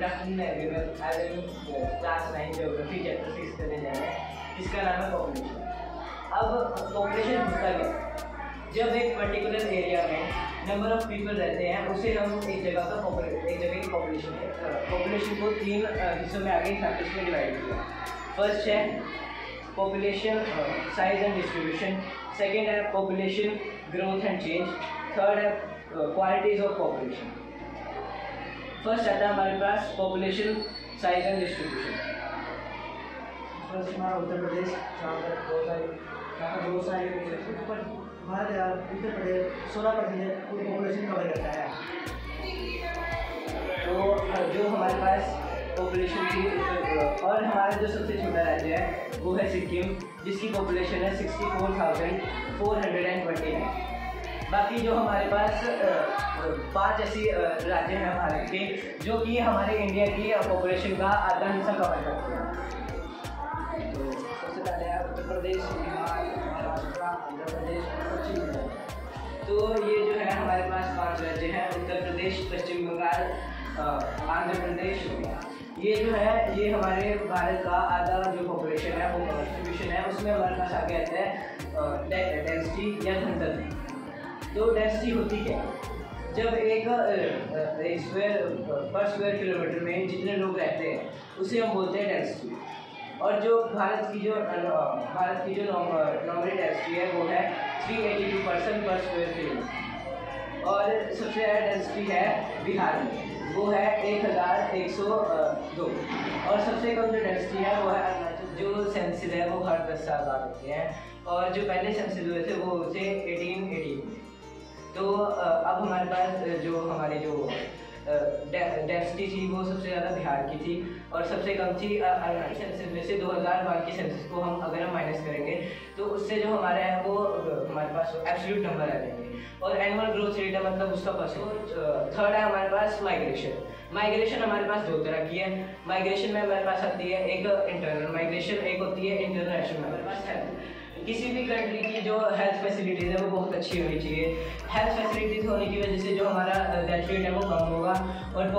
Good afternoon everyone. आज हम class 9 geography chapter 6 करने जा रहे हैं, जिसका नाम है पॉपुलेशन। अब पॉपुलेशन होता क्या? जब एक पर्टिकुलर एरिया में नंबर ऑफ पीपल रहते हैं, उसे हम एक जगह की पॉपुलेशन है। पॉपुलेशन को 3 हिस्सों में आगे फैक्टर्स में डिवाइड किया। फर्स्ट है population size and distribution, second है population growth and change, third है क्वालिटीज ऑफ पॉपुलेशन। फर्स्ट आता है हमारे पास population size and distribution. First हमारा उत्तर प्रदेश, जहाँ पर बहुत सारे उत्तर प्रदेश 16% पूरी पॉपुलेशन कवर करता है। तो जो हमारे पास पॉपुलेशन की और हमारा जो सबसे छोटा राज्य है वो है सिक्किम, जिसकी पॉपुलेशन है 64,429। बाकी जो हमारे पास 5 ऐसी राज्य हैं भारत के, जो कि हमारे इंडिया की पॉपुलेशन का आधा हिस्सा कवर करते हैं। तो सबसे पहले है उत्तर प्रदेश, बिहार, महाराष्ट्र, आंध्र प्रदेश, पश्चिम बंगाल। तो ये जो है हमारे पास 5 राज्य हैं, उत्तर प्रदेश, पश्चिम बंगाल, आंध्र प्रदेश। ये जो है ये हमारे भारत का आधा जो पॉपुलेशन है वो डिस्ट्रीब्यूशन है, उसमें हमारे पास आगे आता है डेंसिटी या घनत्व। तो डेंसिटी होती क्या है? जब एक स्क्वायर किलोमीटर में जितने लोग रहते हैं उसे हम बोलते हैं डेंसिटी। और जो भारत की जो नॉमिनल डेंसिटी है वो है 382 पर्सन पर स्क्वायर किलोमीटर। और सबसे ज़्यादा डेंसिटी है बिहार में, वो है 1102। और सबसे कम जो डेंसिटी है वो है अरुणाचल। जो सेंसिस है वो हर 10 साल बाद होते हैं, और जो पहले सेंसिस हुए थे वो थे 1880 में। तो अब हमारे पास जो हमारी जो डेंसिटी थी वो सबसे ज़्यादा बिहार की थी और सबसे कम थी अरुणाचल। सेंसिस में से 2001 की सेंसिस को अगर हम माइनस करेंगे तो उससे जो हमारा है वो हमारे पास एब्सोल्यूट नंबर आ जाएंगे। और एनुअल ग्रोथ रेट है मतलब उसका परसेंट। थर्ड है हमारे पास माइग्रेशन हमारे पास 2 तरह की है। माइग्रेशन में हमारे पास आती है एक इंटरनल माइग्रेशन, एक होती है इंटरनेशनल। हमारे पास हेल्थ, किसी भी कंट्री की जो हेल्थ फैसिलिटीज़ है वो बहुत अच्छी होनी चाहिए। हेल्थ फैसिलिटीज़ होने की वजह से जो हमारा डेथ रेट है वो कम होगा और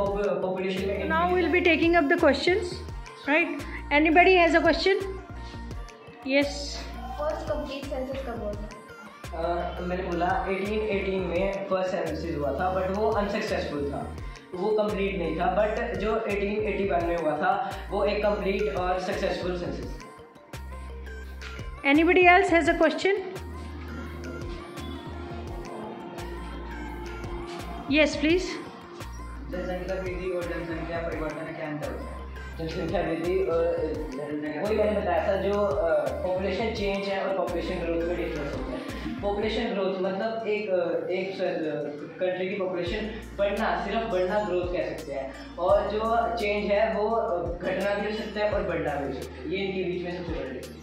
पॉपुलेशन में। Now will be taking up the questions, right? Anybody has a question? Yes. First complete census कब हुआ था? मैंने बोला 1818 में फर्स्ट सेंसस हुआ था, बट वो अनसक्सेसफुल था, वो कंप्लीट नहीं था। बट जो 1881 में हुआ था वो एक कंप्लीट और successful census. Anybody else has a question? Yes, please. जनसंख्या वृद्धि और जनसंख्या परिवर्तन में क्या अंतर होता है? जनसंख्या वृद्धि और वही मैंने बताया था, जो पॉपुलेशन चेंज है और पॉपुलेशन ग्रोथ में डिफरेंस होता है। पॉपुलेशन ग्रोथ मतलब एक कंट्री की पॉपुलेशन बढ़ना, सिर्फ बढ़ना ग्रोथ कह सकते हैं, और जो चेंज है वो घटना भी हो सकता है और बढ़ना भी हो सकता है। ये इनके बीच में सबसे बड़ा डिफरेंस।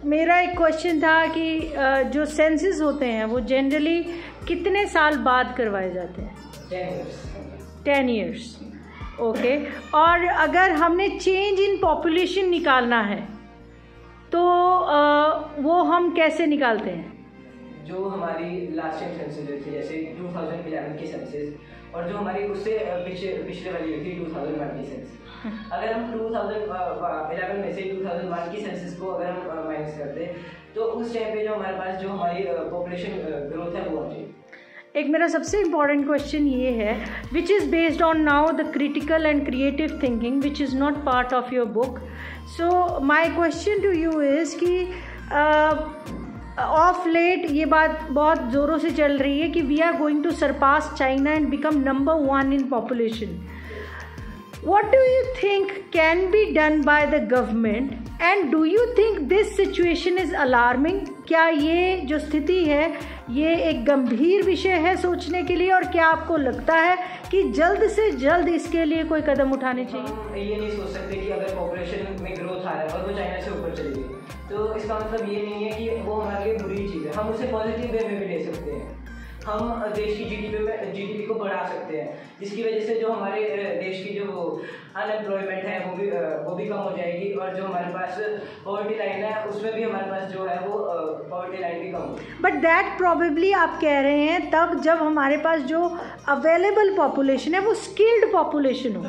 मेरा एक क्वेश्चन था कि जो सेंसस होते हैं वो जनरली कितने साल बाद करवाए जाते हैं? 10 years। ओके। और अगर हमने चेंज इन पॉपुलेशन निकालना है तो वो हम कैसे निकालते हैं? जो हमारी लास्ट टाइम सेंसस हुई थी, जैसे 2011 की सेंसस, और जो हमारी उससे पिछले वाली हुई थी 2001 की सेंसस। अगर हम 2011 में से 2001 की सेंसस को अगर हम माइनस करते तो उस टाइम पे जो हमारे पास जो हमारी पॉपुलेशन ग्रोथ है वो आती है। एक मेरा सबसे इम्पॉर्टेंट क्वेश्चन ये है, which is based on now the critical and creative thinking which is not part of your book. So my question to you is कि ऑफ लेट ये बात बहुत ज़ोरों से चल रही है कि we are going to surpass China and become number 1 in population. What do you think can be done by the government, and do you think this situation is alarming? क्या ये जो स्थिति है ये एक गंभीर विषय है सोचने के लिए, और क्या आपको लगता है कि जल्द से जल्द इसके लिए कोई कदम उठाने चाहिए? हम ये नहीं सोच सकते कि अगर पॉपुलेशन में ग्रोथ आ रहा है और वो चाइना से ऊपर चली गई तो इसका मतलब ये नहीं है कि वो हमारे लिए बुरी चीज़ है। हम उसे पॉजिटिव वे में भी ले सकते हैं। हम देश की जीडीपी को बढ़ा सकते हैं, जिसकी वजह से जो हमारे देश की जो अनएम्प्लॉयमेंट है वो भी कम हो जाएगी, और जो हमारे पास पॉवर्टी लाइन है उसमें भी हमारे पास जो है वो पॉवर्टी लाइन भी कम होगी। बट दैट प्रॉबेबली आप कह रहे हैं तब जब हमारे पास जो अवेलेबल पॉपुलेशन है वो स्किल्ड पॉपुलेशन हो।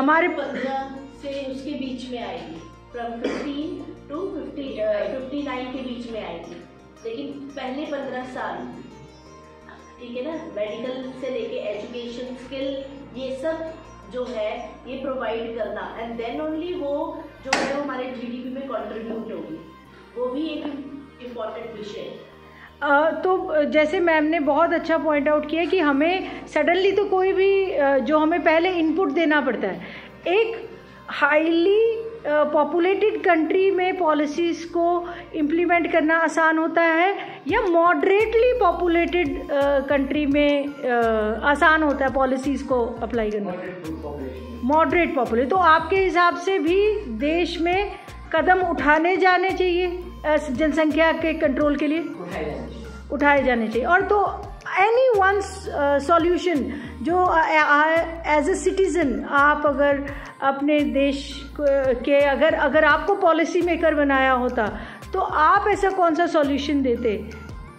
हमारे 15 से उसके बीच में आएगी, फ्रॉम 15 to 59 के बीच में आएगी, लेकिन पहले 15 साल, ठीक है ना, मेडिकल से लेके एजुकेशन, स्किल, ये सब जो है ये प्रोवाइड करना, एंड देन ओनली वो जो है वो हमारे जीडीपी में कंट्रीब्यूट होगी, वो भी एक इम्पॉर्टेंट विषय है। तो जैसे मैम ने बहुत अच्छा पॉइंट आउट किया कि हमें सडनली तो कोई भी जो हमें पहले इनपुट देना पड़ता है। एक हाईली पॉपुलेटेड कंट्री में पॉलिसीज़ को इम्प्लीमेंट करना आसान होता है या मॉडरेटली पॉपुलेटेड कंट्री में आसान होता है पॉलिसीज़ को अप्लाई करना? Moderate population. तो आपके हिसाब से भी देश में कदम उठाने जाने चाहिए जनसंख्या के कंट्रोल के लिए? उठाए जाने चाहिए। और तो एनी वन सॉल्यूशन जो एज ए सिटीज़न आप अगर अपने देश के अगर आपको पॉलिसी मेकर बनाया होता तो आप ऐसा कौन सा सॉल्यूशन देते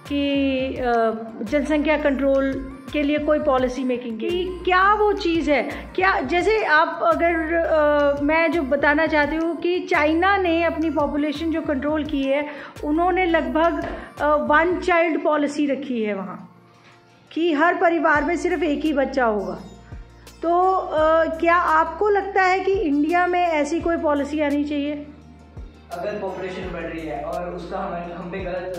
कि जनसंख्या कंट्रोल के लिए कोई पॉलिसी मेकिंग की क्या वो चीज़ है? क्या जैसे आप अगर मैं जो बताना चाहती हूँ कि चाइना ने अपनी पॉपुलेशन जो कंट्रोल की है, उन्होंने लगभग 1 चाइल्ड पॉलिसी रखी है वहाँ कि हर परिवार में सिर्फ एक ही बच्चा होगा। तो क्या आपको लगता है कि इंडिया में ऐसी कोई पॉलिसी आनी चाहिए? अगर पॉपुलेशन बढ़ रही है और उसका हम पे गलत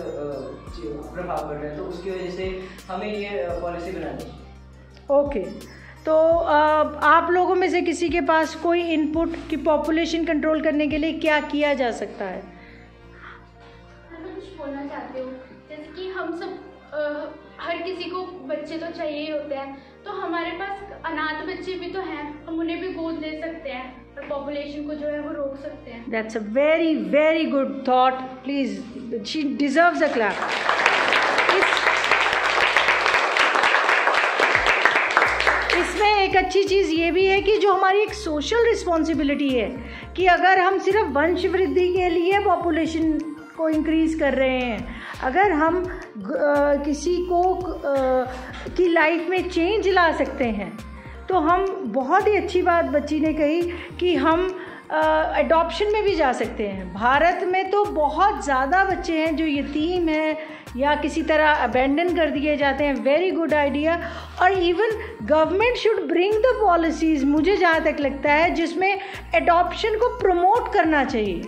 प्रभाव पड़ रहा है तो उसकी वजह से हमें ये पॉलिसी बनानी चाहिए। ओके, तो आप लोगों में से किसी के पास कोई इनपुट कि पॉपुलेशन कंट्रोल करने के लिए क्या किया जा सकता है? मैं कुछ बोलना चाहती हूँ, जैसे कि हम सब हर किसी को बच्चे तो चाहिए ही होते हैं, तो हमारे पास अनाथ बच्चे भी तो हैं, हम उन्हें भी गोद ले सकते हैं और पॉपुलेशन को जो है वो रोक सकते हैं। That's a very very good thought, please she deserves a clap. इसमें एक अच्छी चीज़ ये भी है कि जो हमारी एक सोशल रिस्पॉन्सिबिलिटी है कि अगर हम सिर्फ वंश वृद्धि के लिए पॉपुलेशन को इंक्रीज़ कर रहे हैं, अगर हम किसी को की लाइफ में चेंज ला सकते हैं तो हम, बहुत ही अच्छी बात बच्ची ने कही कि हम अडॉप्शन में भी जा सकते हैं। भारत में तो बहुत ज़्यादा बच्चे हैं जो यतीम हैं या किसी तरह अबेंडन कर दिए जाते हैं। Very good idea. और even government should bring the policies, मुझे जहाँ तक लगता है, जिसमें अडॉप्शन को प्रमोट करना चाहिए,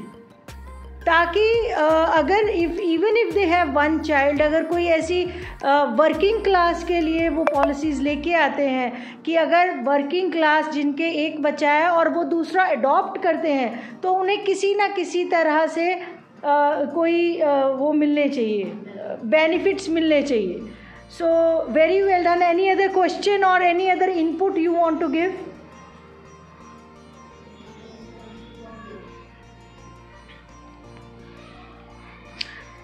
ताकि अगर even if they have 1 child, अगर कोई ऐसी वर्किंग क्लास के लिए वो पॉलिसीज़ लेके आते हैं कि अगर वर्किंग क्लास जिनके एक बच्चा है और वो दूसरा अडॉप्ट करते हैं तो उन्हें किसी ना किसी तरह से कोई वो मिलने चाहिए, बेनिफिट्स मिलने चाहिए। So very well done. Any other question और any other input you want to give?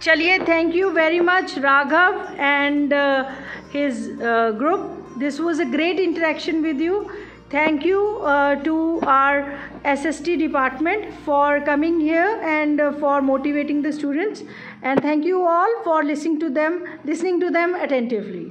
चलिए, thank you very much Raghav and his group. This was a great interaction with you. Thank you to our SST department for coming here and for motivating the students, and thank you all for listening to them attentively.